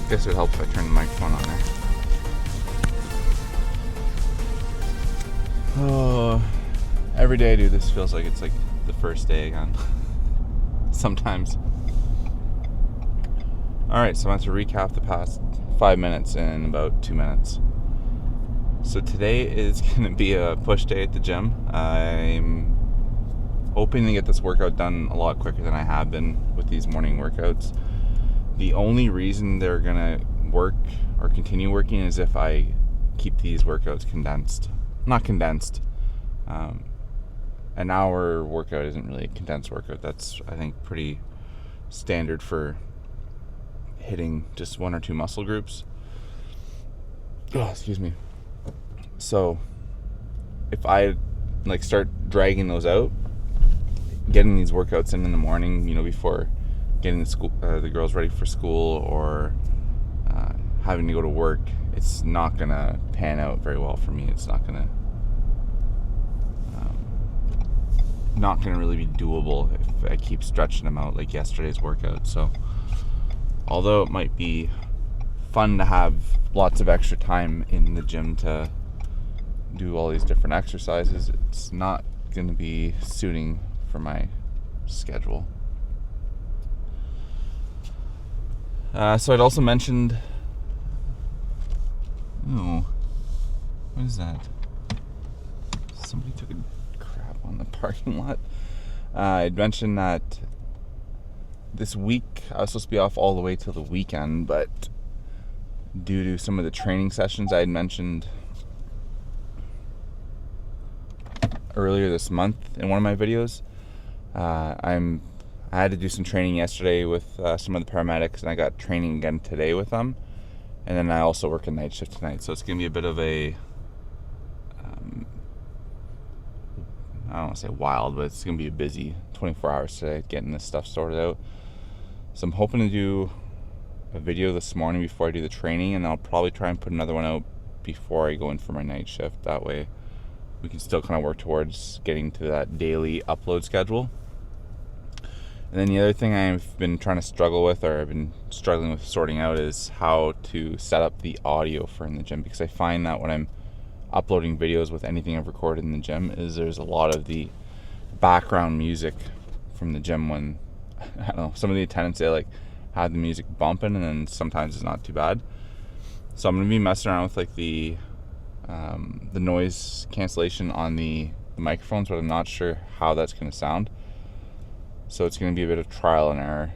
Guess it would help if I turned the microphone on there. Oh, every day I do this feels like it's like the first day again. Sometimes. Alright, so I want to recap the past 5 minutes in about 2 minutes. So today is going to be a push day at the gym. I'm hoping to get this workout done a lot quicker than I have been with these morning workouts. The only reason they're going to work or continue working is if I keep these workouts condensed. Not condensed. An hour workout isn't really a condensed workout. That's, I think, pretty standard for hitting just one or two muscle groups. Oh, excuse me. So if I start dragging those out, getting these workouts in the morning, before getting the girls ready for school or having to go to work, it's not gonna pan out very well for me. It's not gonna really be doable if I keep stretching them out like yesterday's workout. So although it might be fun to have lots of extra time in the gym to do all these different exercises, it's not going to be suiting for my schedule. So I'd also mentioned... Oh, what is that? Somebody took a crap on the parking lot. I'd mentioned that this week I was supposed to be off all the way till the weekend, but due to some of the training sessions I had mentioned earlier this month in one of my videos, I had to do some training yesterday with some of the paramedics, and I got training again today with them. And then I also work a night shift tonight, so it's going to be a bit of a I don't want to say wild, but it's going to be a busy 24 hours today getting this stuff sorted out. So I'm hoping to do a video this morning before I do the training, and I'll probably try and put another one out before I go in for my night shift. That way we can still kind of work towards getting to that daily upload schedule. And then the other thing I've been trying to struggle with, or I've been struggling with sorting out, is how to set up the audio for in the gym, because I find that when I'm uploading videos with anything I've recorded in the gym, is there's a lot of the background music from the gym when, I don't know, some of the attendants, they have the music bumping, and then sometimes it's not too bad. So I'm going to be messing around with the noise cancellation on the microphones, but I'm not sure how that's going to sound. So it's going to be a bit of trial and error.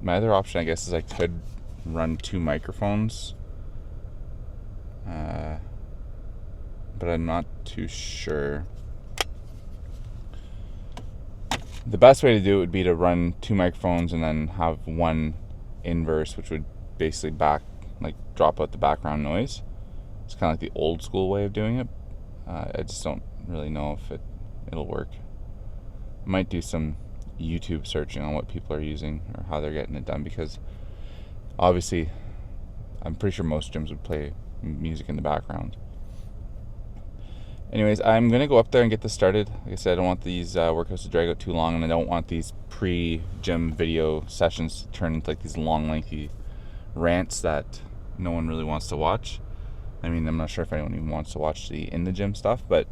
My other option, I guess, is I could run two microphones, but I'm not too sure. The best way to do it would be to run two microphones and then have one inverse, which would basically drop out the background noise. It's kind of like the old school way of doing it. I just don't really know if it'll work. I might do some YouTube searching on what people are using or how they're getting it done, because obviously I'm pretty sure most gyms would play music in the background. Anyways, I'm going to go up there and get this started. Like I said, I don't want these workouts to drag out too long, and I don't want these pre-gym video sessions to turn into these long, lengthy rants that no one really wants to watch. I mean, I'm not sure if anyone even wants to watch the in-the-gym stuff, but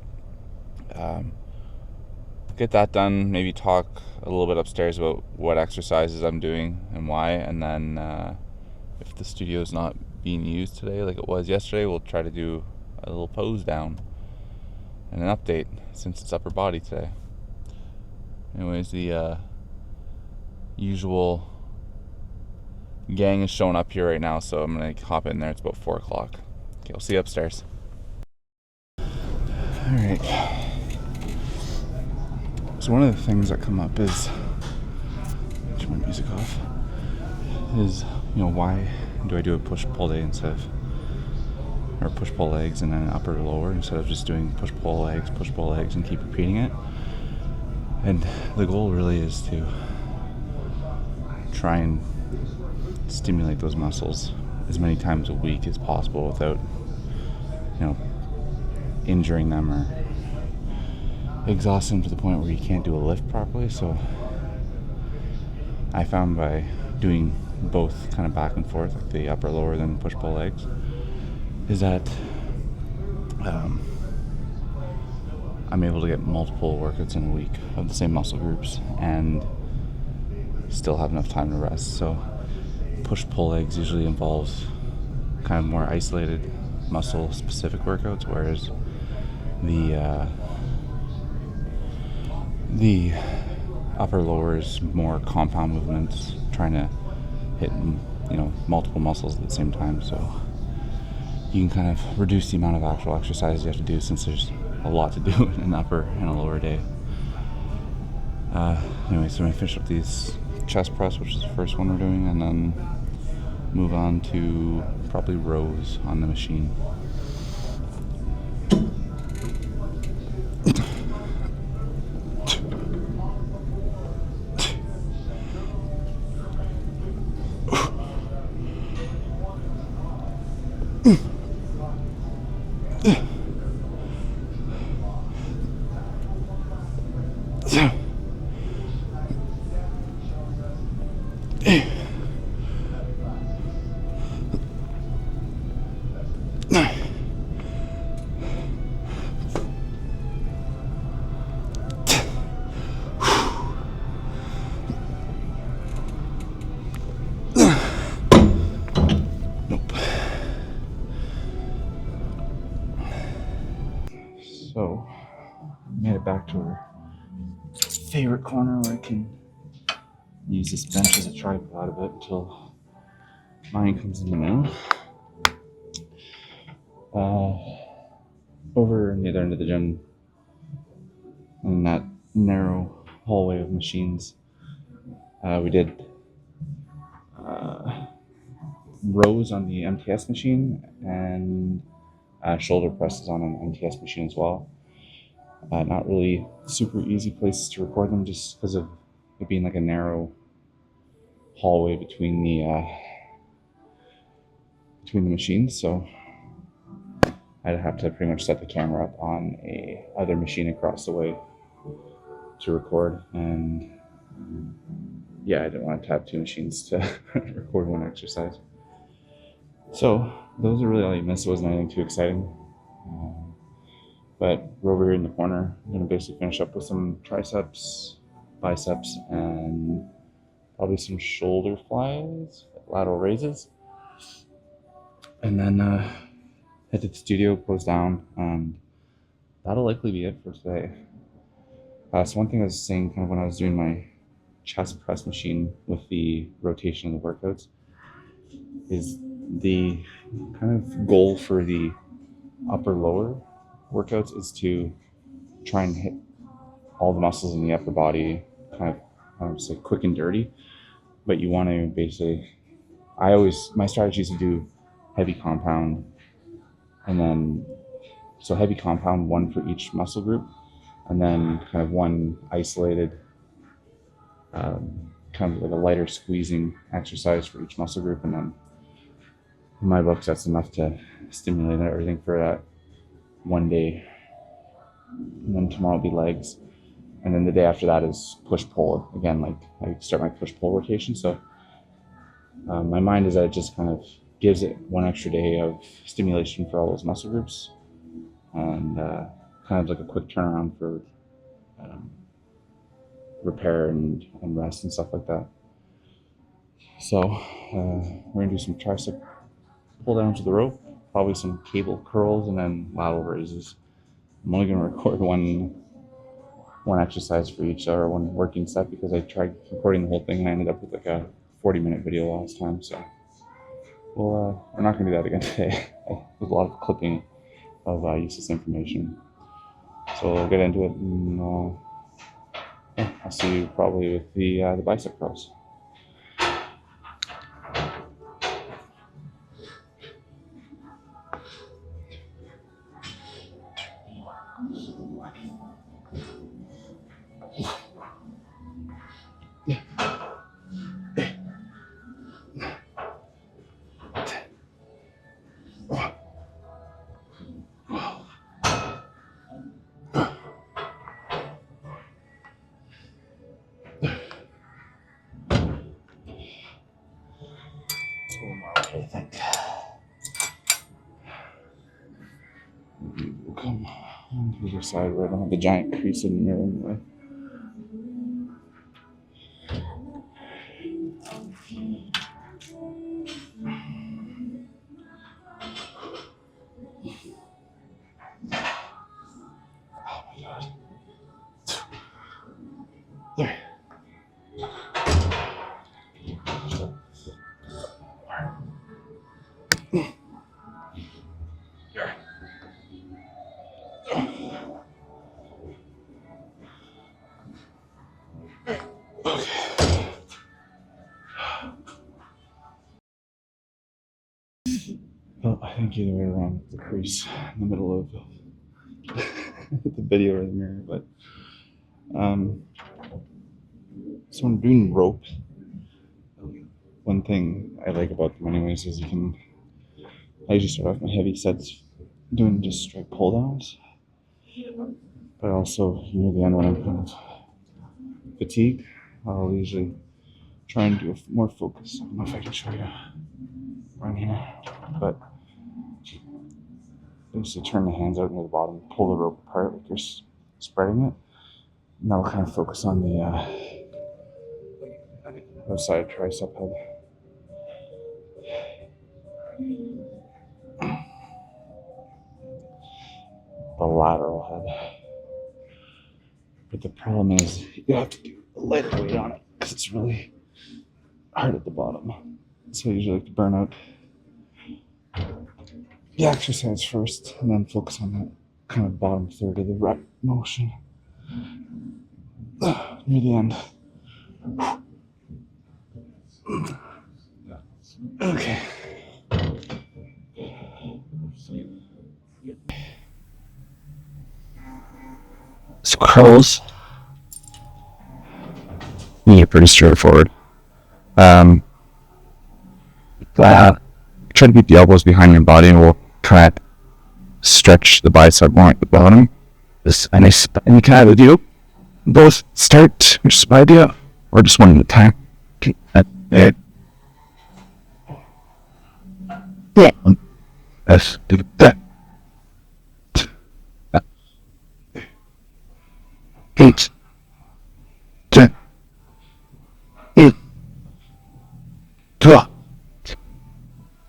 get that done, maybe talk a little bit upstairs about what exercises I'm doing and why, and then if the studio is not being used today like it was yesterday, we'll try to do a little pose down and an update since it's upper body today. Anyways, the usual gang is showing up here right now, so I'm going to hop in there. It's about 4 o'clock. Okay, we'll see you upstairs. Alright. So one of the things that come up is, turn my music off, is, why do I do a push-pull day or push-pull legs and then upper to lower instead of just doing push-pull legs and keep repeating it? And the goal really is to try and stimulate those muscles as many times a week as possible without, injuring them or exhaust them to the point where you can't do a lift properly. So I found by doing both kind of back and forth, like the upper lower then push pull legs, is that I'm able to get multiple workouts in a week of the same muscle groups and still have enough time to rest. So push pull legs usually involves kind of more isolated muscle specific workouts, whereas the upper lower is more compound movements, trying to hit multiple muscles at the same time. So you can kind of reduce the amount of actual exercise you have to do, since there's a lot to do in an upper and a lower day. Anyway, so I'm gonna finish up these chest press, which is the first one we're doing, and then move on to probably rows on the machine. So, made it back to our favorite corner where I can use this bench as a tripod a bit until mine comes in the middle. Over near the end of the gym, in that narrow hallway of machines, we did rows on the MTS machine and shoulder presses on an MTS machine as well. Not really super easy places to record them, just because of it being like a narrow hallway between the machines. So I'd have to pretty much set the camera up on a other machine across the way to record, and yeah, I didn't want to have two machines to record one exercise. So those are really all you missed. It wasn't anything too exciting. But we're over here in the corner. I'm going to basically finish up with some triceps, biceps, and probably some shoulder flies, lateral raises. And then head to the studio, close down, and that'll likely be it for today. So one thing I was saying kind of when I was doing my chest press machine with the rotation of the workouts is the kind of goal for the upper lower workouts is to try and hit all the muscles in the upper body kind of, I don't say quick and dirty, but you want to basically, my strategy is to do heavy compound, and then so heavy compound, one for each muscle group, and then kind of one isolated kind of like a lighter squeezing exercise for each muscle group. And then in my books, that's enough to stimulate everything for that one day. And then tomorrow will be legs. And then the day after that is push-pull. Again, like I start my push-pull rotation. So my mind is that it just kind of gives it one extra day of stimulation for all those muscle groups. And kind of like a quick turnaround for repair and rest and stuff like that. So we're gonna do some tricep pull down to the rope, probably some cable curls, and then lateral raises. I'm only gonna record one exercise for each or one working set, because I tried recording the whole thing and I ended up with like a 40-minute video last time. So we're not gonna do that again today. There's a lot of clipping of useless information. So we'll get into it, and I'll see you probably with the bicep curls. do you think? Come on the other side where I don't have the giant crease in the mirror anyway. Oh my god. There. Well, I think either way around the crease in the middle of the video or the mirror, but so when doing rope, one thing I like about them anyways is I usually start off my heavy sets doing just straight pull downs, but also near the end when I'm kind of fatigued, I'll usually try and do a more focus. I don't know if I can show you right here, but basically turn the hands out near the bottom, pull the rope apart like you're spreading it, and that'll kind of focus on the outside tricep head. The lateral head. But the problem is you have to do a lighter weight on it because it's really hard at the bottom. So I usually like to burn out the exercise first and then focus on that kind of bottom third of the rep motion near the end. Okay. So curls, yeah, pretty straightforward. Try to keep the elbows behind your body, and we'll kind of stretch the bicep more at the bottom. And you can either do both start, which is my idea, or just one at a time. Yeah. Let's do that. 8, 10, 8, 12,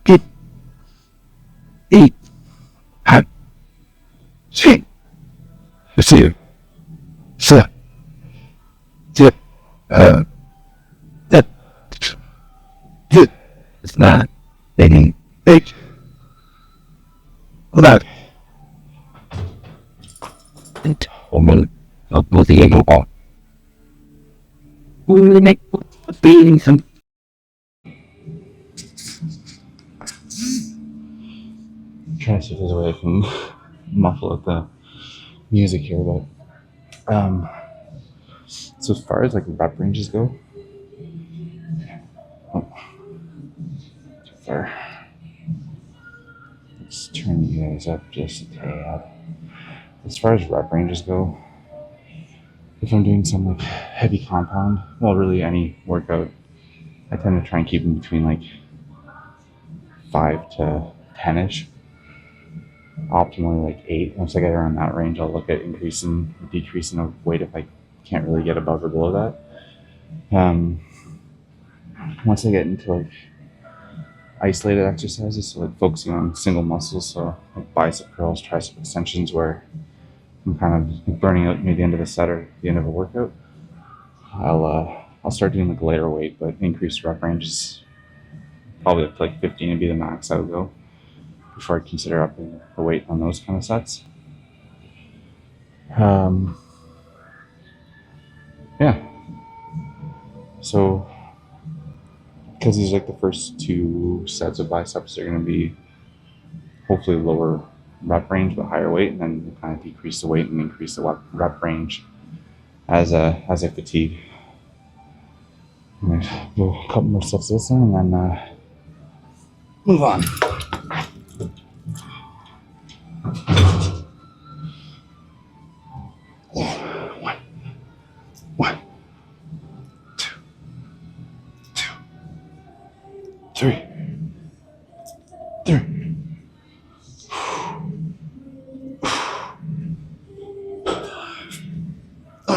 8, 6, 7, 9, 8, 11. We'll the able on. We'll make beating some. Trying to see if there's a way I can muffle out the music here, but so as far as like rep ranges go, too far. Let's turn you guys up just a tad. As far as rep ranges go, if I'm doing some like heavy compound, well, really any workout, I tend to try and keep them between like 5 to 10-ish. Optimally like 8. Once I get around that range, I'll look at increasing, decreasing of weight if I can't really get above or below that. Once I get into like isolated exercises, so like focusing on single muscles, so like bicep curls, tricep extensions, where I'm kind of like burning out near the end of a set or the end of a workout, I'll start doing like lighter weight, but increased rep ranges. Probably up to like 15 would be the max I would go before I'd consider upping the weight on those kind of sets. Yeah. So, because these are like the first 2 sets of biceps are going to be hopefully lower rep range but higher weight, and then we'll kind of decrease the weight and increase the rep range as I fatigue. I'm gonna do a couple more sets of this one and then move on. One, 2, 3, Oh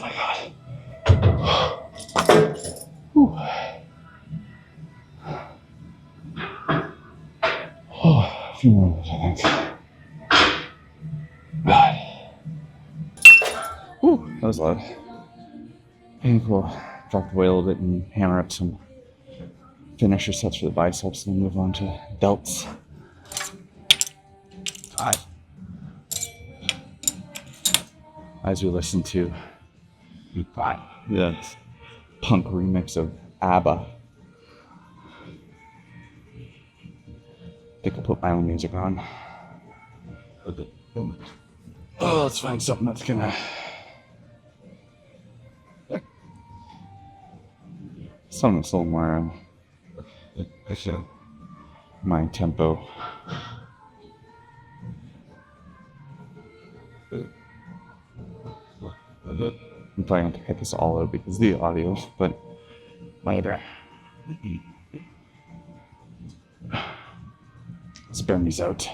my god. Oh, a few more minutes, I think. God. Whew, that was loud. I think we'll drop the weight a little bit and hammer up some finisher sets for the biceps and then move on to delts. As we listen to the punk remix of ABBA. I think I'll put my own music on. Oh, let's find something that's gonna... something that's a little more my tempo. I'm probably going to cut this all out because of the audio, but later. Let's burn these out.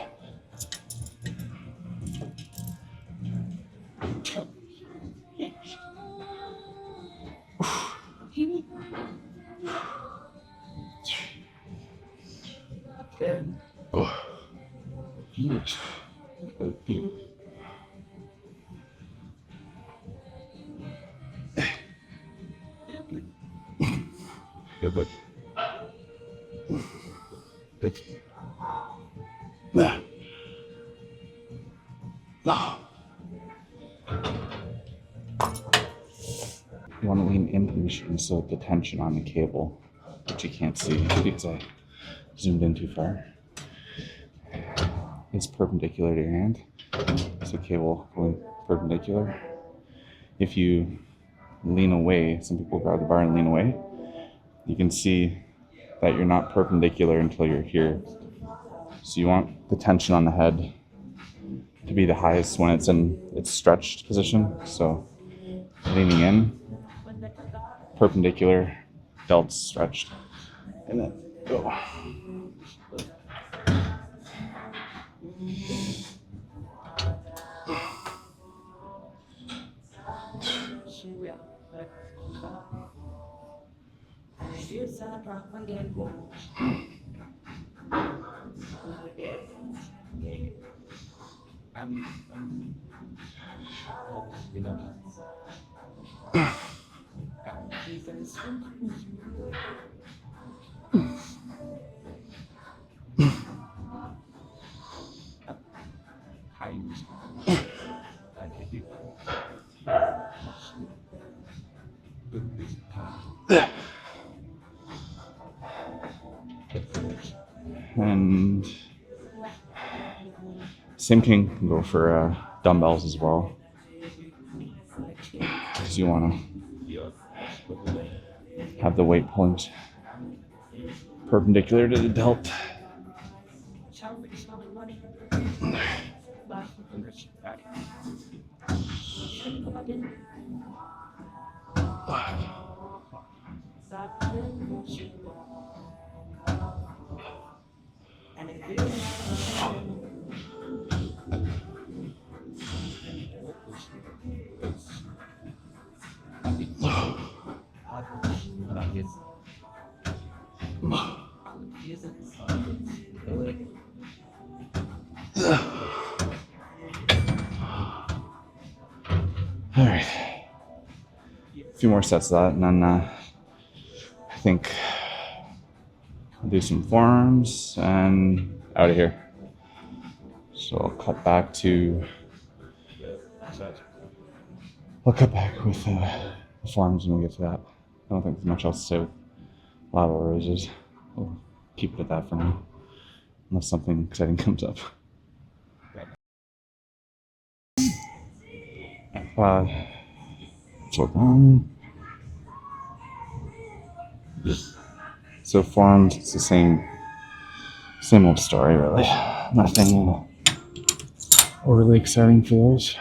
No. You want to lean into the machine so the tension on the cable, which you can't see because I zoomed in too far, is perpendicular to your hand. So cable going perpendicular. If you lean away, some people grab the bar and lean away, you can see that you're not perpendicular until you're here. So you want the tension on the head to be the highest when it's in its stretched position. So leaning in, perpendicular, delts stretched, and then go. And same thing can go for dumbbells as well, because you want to have the weight point perpendicular to the delt. All right, a few more sets of that, and then I think I'll do some forearms and out of here. So I'll cut back with the forearms when we get to that. I don't think there's much else to say with lateral raises. We'll keep it at that for now, unless something exciting comes up. So forearms, it's the same old story, really. Nothing overly exciting for those.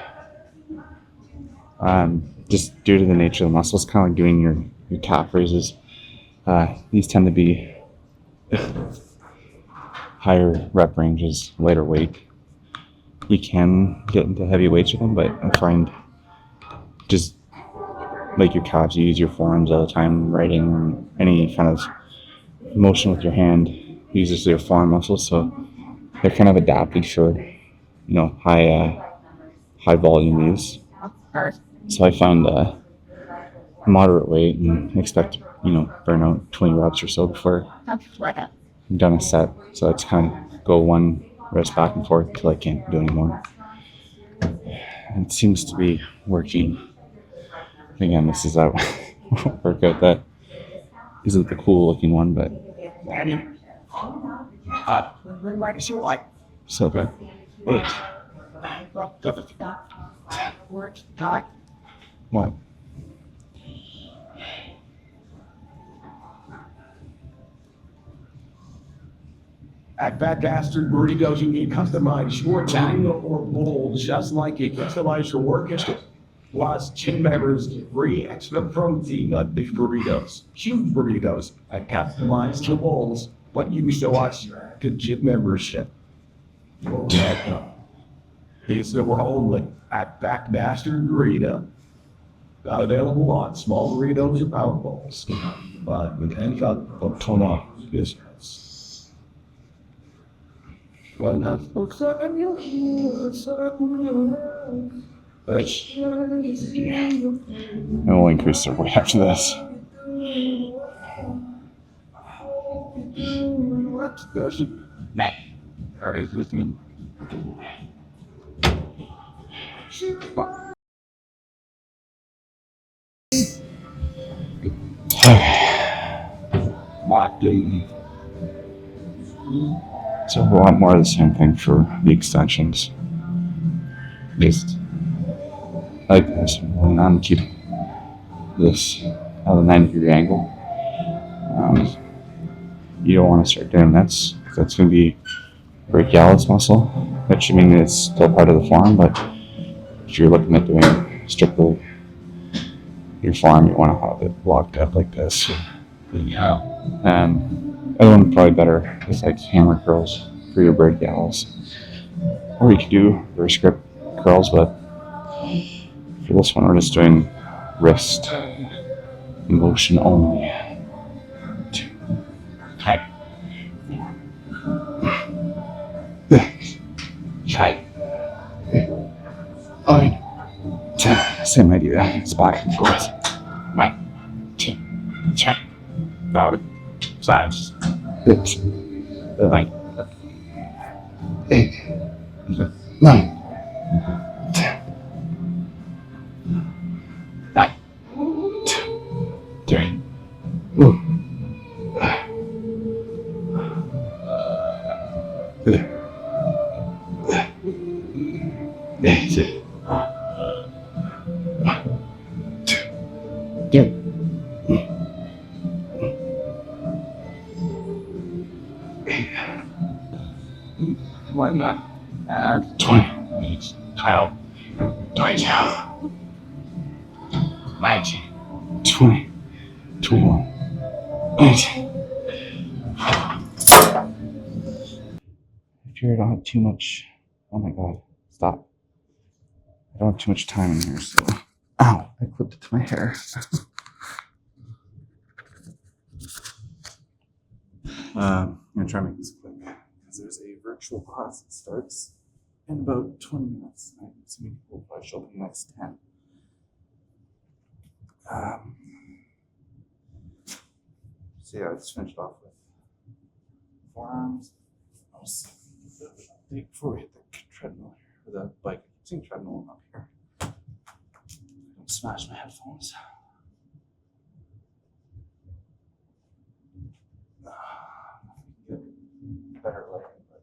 Just due to the nature of the muscles, kind of like doing your calf raises. These tend to be higher rep ranges, lighter weight. You can get into heavy weights with them, but I find just like your calves, you use your forearms all the time, writing, any kind of motion with your hand uses your forearm muscles, so they're kind of adapted for high volume use. So I found moderate weight and expect burn out 20 reps or so before I'm done a set. So it's kind of go one rest back and forth till I can't do anymore. And it seems to be working. Again, this is a workout that isn't the cool looking one, but so good. What? At Fat Bastard Burritos, you can customize your tango or bowl just like you customize your work history. Plus, gym members get free extra protein on big burritos. Huge burritos. I customize the bowls, but you show us the gym membership. It's the only at Fat Bastard Burrito. Not available on small burritos or power bowls, but with any other ton of business. Well, not I will increase their weight after this. So a lot more of the same thing for the extensions. Just like this, going on, keep this at a 90-degree angle. You don't want to start doing that's going to be brachialis muscle, which I mean it's still part of the forearm, but if you're looking at doing strictly your forearm, you want to have it locked up like this. Other one probably better is like hammer curls for your brachialis, or you could do reverse grip curls, but for this one we're just doing wrist motion only. Same idea. It's back and forth. Sides. 9, 8, 9, 10, 9, 2, 3. That's it. 1, 2, 3. Why not? 20. Kyle. 22. 19. 20. 21. 18. If you don't have too much. Oh my god. Stop. I don't have too much time in here, so. Ow. I clipped it to my hair. I'm going to try and make this quick because there's a virtual class that starts in about 20 minutes. I'm assuming we'll probably show up in the next 10. So yeah, I just finished off with forearms. I'll see before we hit the treadmill here, or the bike. I'm seeing treadmill up here. Don't smash my headphones. Get better lighting, but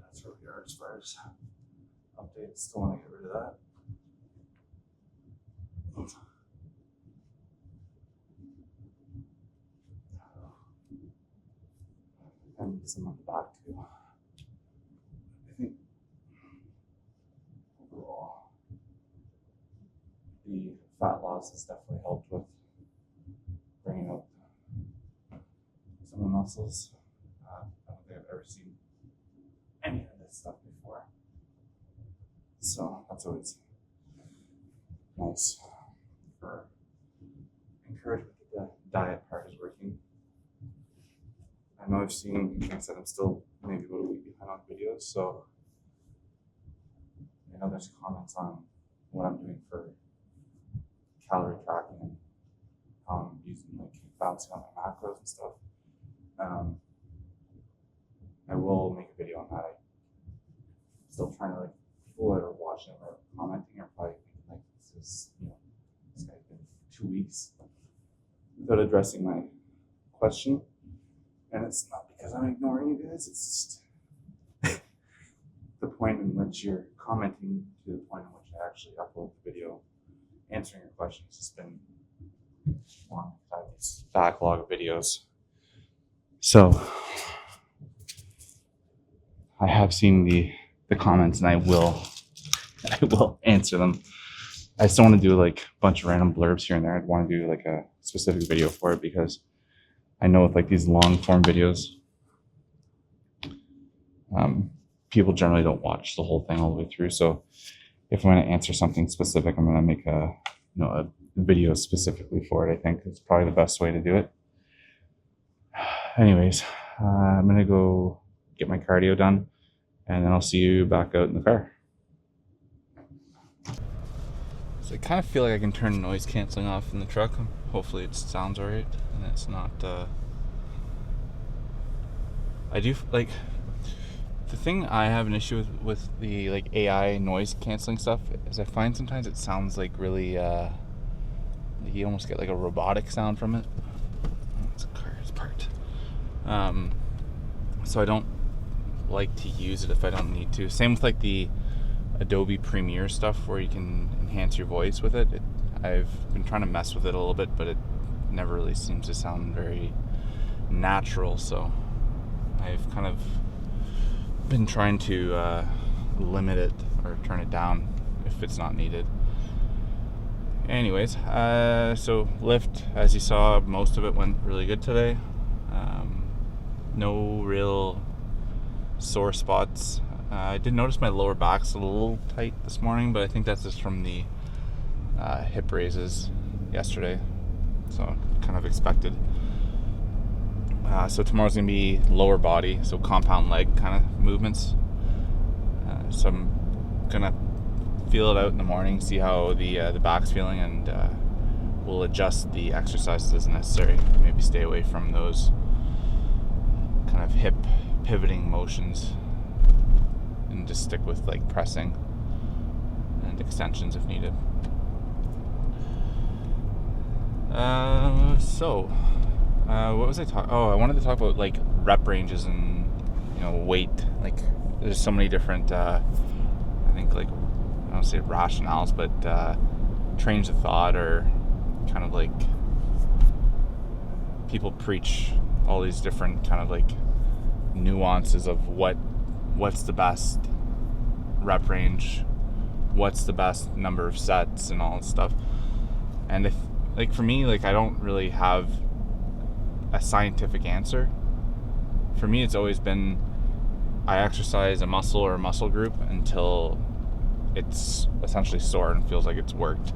that's where we yard as far as updates. Still want to get rid of that. And some on the back too. I think overall the fat loss has definitely helped with bringing out some of the muscles. I don't think I've ever seen any of this stuff before. So that's always nice for encouragement that the diet part is working. I know I've seen, like I said, I'm still maybe about a week behind on videos, so I know there's comments on what I'm doing for calorie tracking and how I'm using, like, balancing on my macros and stuff. I will make a video on that. I'm still trying to, like, people that are watching or commenting are probably thinking, like, this guy's been 2 weeks without addressing my question. And it's not because I'm ignoring you guys, it's just the point in which you're commenting to the point in which I actually upload the video answering your questions. It's been long. I have this backlog of videos. So I have seen the comments and I will answer them. I just don't want to do like a bunch of random blurbs here and there. I'd want to do like a specific video for it because I know with like these long form videos, people generally don't watch the whole thing all the way through. So if I'm going to answer something specific, I'm going to make a video specifically for it. I think it's probably the best way to do it. Anyways, I'm going to go get my cardio done and then I'll see you back out in the car. So I kind of feel like I can turn noise canceling off in the truck. Hopefully it sounds alright and it's not I do like the thing I have an issue with the like AI noise canceling stuff is I find sometimes it sounds like really you almost get like a robotic sound from it. It's a car, it's parked. So I don't like to use it if I don't need to. Same with like the Adobe Premiere stuff where you can enhance your voice with it. I've been trying to mess with it a little bit, but it never really seems to sound very natural. So I've kind of been trying to limit it or turn it down if it's not needed. Anyways, so lift, as you saw, most of it went really good today. No real sore spots. I did notice my lower back's a little tight this morning, but I think that's just from the hip raises yesterday, so kind of expected. So tomorrow's gonna be lower body, so compound leg kind of movements. So I'm gonna feel it out in the morning, see how the back's feeling, and we'll adjust the exercises as necessary. Maybe stay away from those kind of hip pivoting motions and just stick with like pressing and extensions if needed. What was I talking? Oh, I wanted to talk about like rep ranges and weight. Like there's so many different I think like I don't say rationales, but trains of thought, or kind of like people preach all these different kind of like nuances of what's the best rep range, what's the best number of sets, and all that stuff. And if like for me, like I don't really have a scientific answer. For me, it's always been I exercise a muscle or a muscle group until it's essentially sore and feels like it's worked.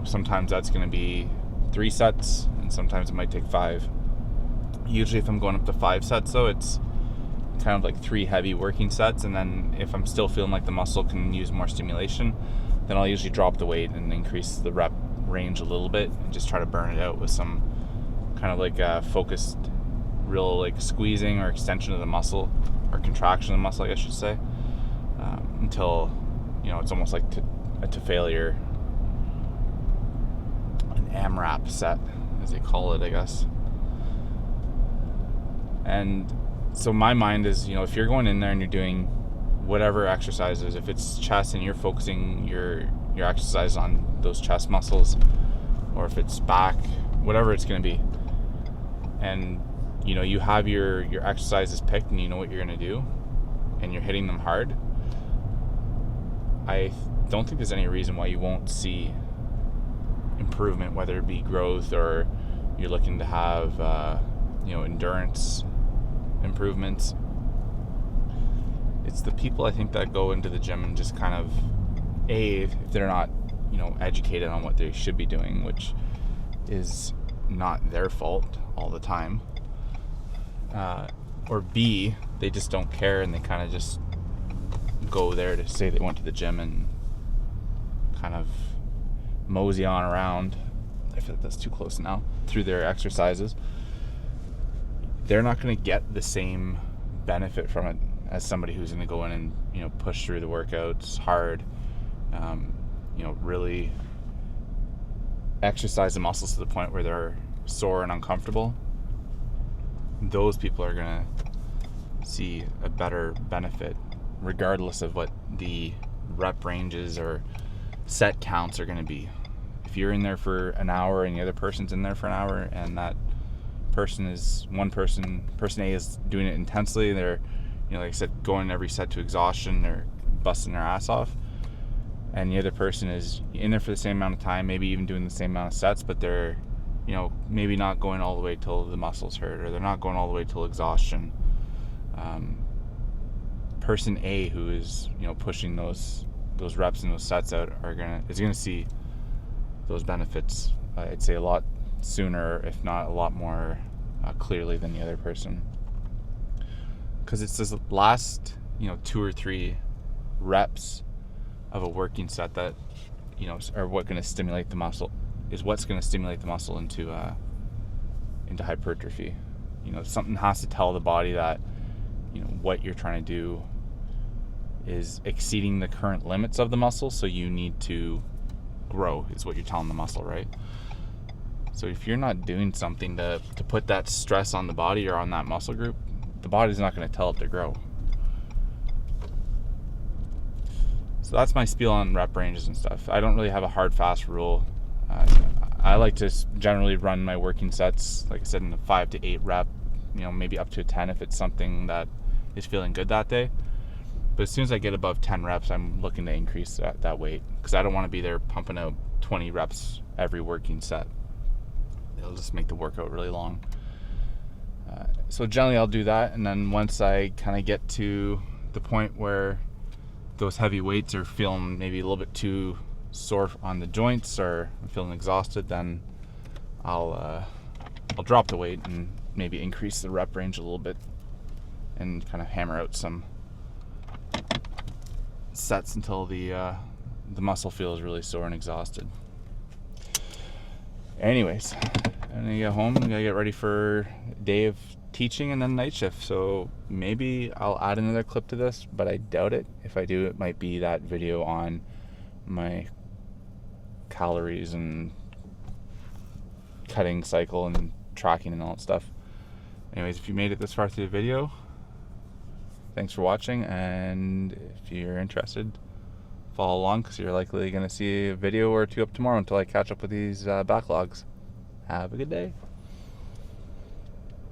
Sometimes that's going to be 3 sets, and sometimes it might take 5. Usually if I'm going up to 5 sets though, it's kind of like 3 heavy working sets, and then if I'm still feeling like the muscle can use more stimulation, then I'll usually drop the weight and increase the rep range a little bit and just try to burn it out with some kind of like focused real like squeezing or extension of the muscle, or contraction of the muscle I guess I should say, until it's almost like to failure, an AMRAP set as they call it, I guess. And So my mind is, if you're going in there and you're doing whatever exercises, if it's chest and you're focusing your exercise on those chest muscles, or if it's back, whatever it's going to be, and you have your exercises picked and you know what you're going to do and you're hitting them hard, I don't think there's any reason why you won't see improvement, whether it be growth or you're looking to have endurance improvements. It's the people, I think, that go into the gym and just kind of, if they're not educated on what they should be doing, which is not their fault all the time, or B, they just don't care and they kind of just go there to say they went to the gym and kind of mosey on around. I feel like that's too close now, through their exercises. They're not going to get the same benefit from it as somebody who's going to go in and push through the workouts hard, really exercise the muscles to the point where they're sore and uncomfortable. Those people are going to see a better benefit regardless of what the rep ranges or set counts are going to be. If you're in there for an hour and the other person's in there for an hour, and that person A is doing it intensely, they're like I said, going every set to exhaustion, they're busting their ass off, and the other person is in there for the same amount of time, maybe even doing the same amount of sets, but they're maybe not going all the way till the muscles hurt, or they're not going all the way till exhaustion. Person A, who is pushing those reps and those sets out, is gonna see those benefits, I'd say, a lot sooner, if not a lot more clearly than the other person, because it's this last 2 or 3 reps of a working set that are what's going to stimulate the muscle into hypertrophy. Something has to tell the body that what you're trying to do is exceeding the current limits of the muscle, so you need to grow, is what you're telling the muscle, right? So if you're not doing something to put that stress on the body or on that muscle group, the body's not going to tell it to grow. So that's my spiel on rep ranges and stuff. I don't really have a hard, fast rule. I like to generally run my working sets, like I said, in the 5 to 8 rep, maybe up to a 10 if it's something that is feeling good that day. But as soon as I get above 10 reps, I'm looking to increase that weight, because I don't want to be there pumping out 20 reps every working set. It'll just make the workout really long. So generally I'll do that, and then once I kind of get to the point where those heavy weights are feeling maybe a little bit too sore on the joints, or I'm feeling exhausted, then I'll drop the weight and maybe increase the rep range a little bit and kind of hammer out some sets until the muscle feels really sore and exhausted. Anyways, I'm gonna get home. I'm gonna get ready for a day of teaching and then night shift. So maybe I'll add another clip to this, but I doubt it. If I do, it might be that video on my calories and cutting cycle and tracking and all that stuff. Anyways, if you made it this far through the video, thanks for watching, and if you're interested, follow along, because you're likely going to see a video or two up tomorrow until I catch up with these backlogs. Have a good day.